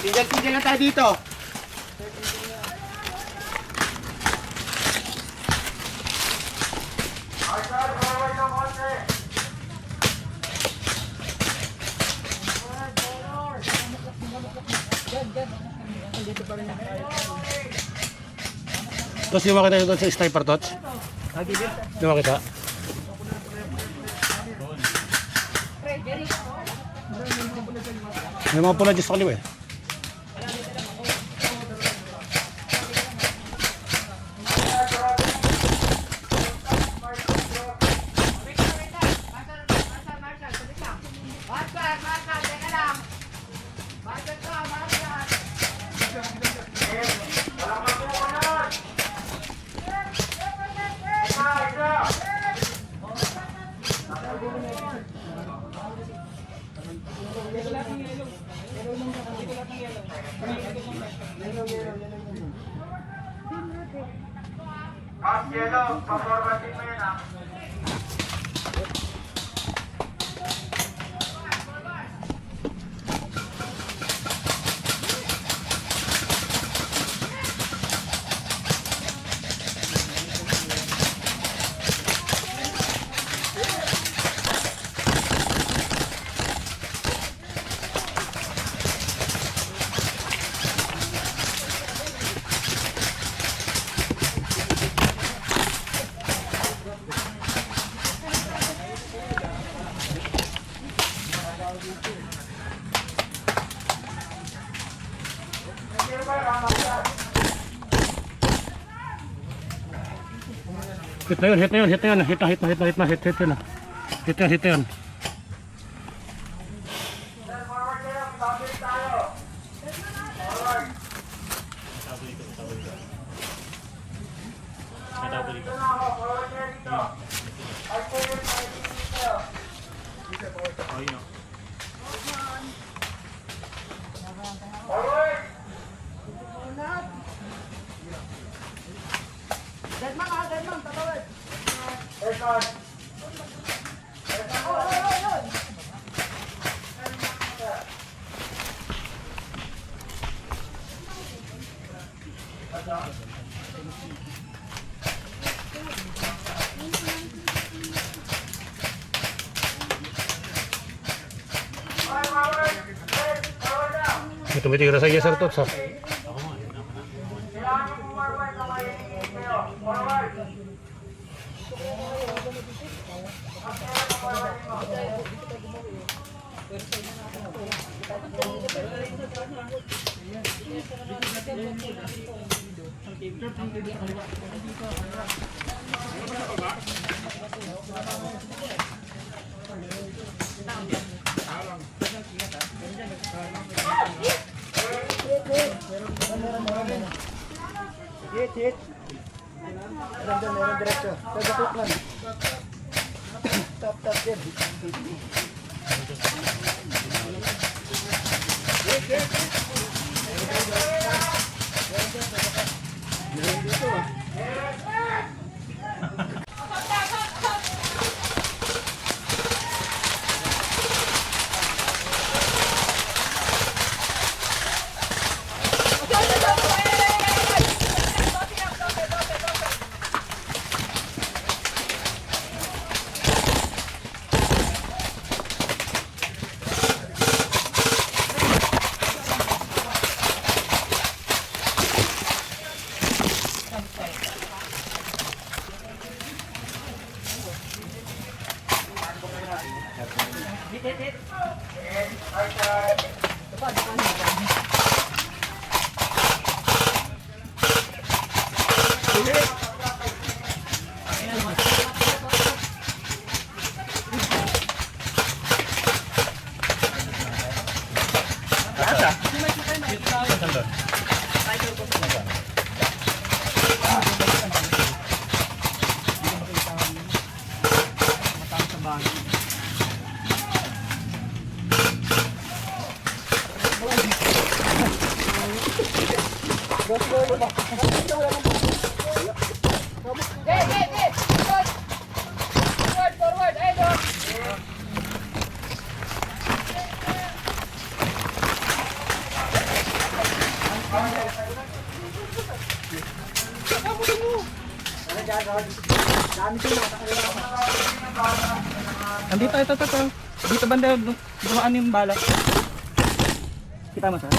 Tigil lang tayo dito. Tapos yung makita nyo doon sa sniper tots? Yung makita? May mga pula dyan sa kaliwa eh. Yellow, paforwardin mo yun ah. Hit na yun, hit na yun, hit na yun, hit na, hit na, hit na, hit na, hit na. Hit na yun, hit na yun. Tumitigil na sa iya, Sir Tots, ha? Hit. Meron diretso. Tagatok lang. Tap din. Hit. Meron dito ah. Dami sila, nakakaliwa ka. Andito, ito. Dito banda, dumaan yung bala. Kita mo sa?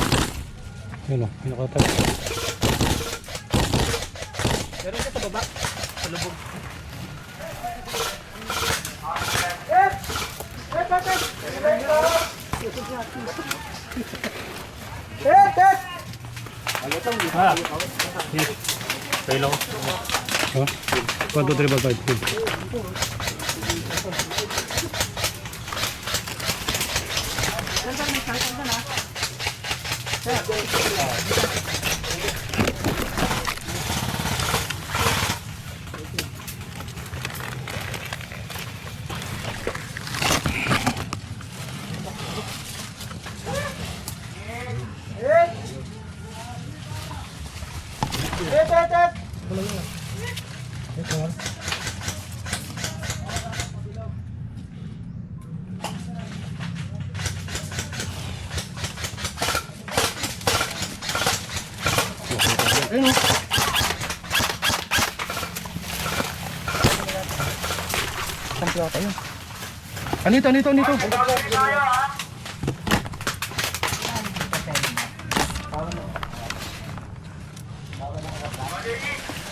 Yun o, pinakatay. Meron ka sa baba. Sa lubog. Ah! Yes. Pailaw. Ha? 1, 2, 3, 4, 5. Good. Ayun o. Saan kaya tayo? Anito.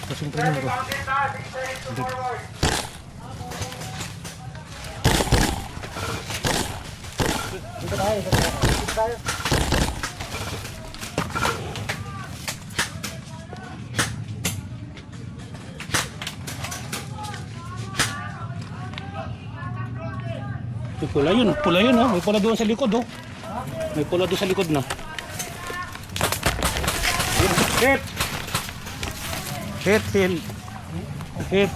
Kasing tayo ko. Dito tayo. Pula yun oh. May pula doon sa likod oh. May pula doon sa likod na. Hit.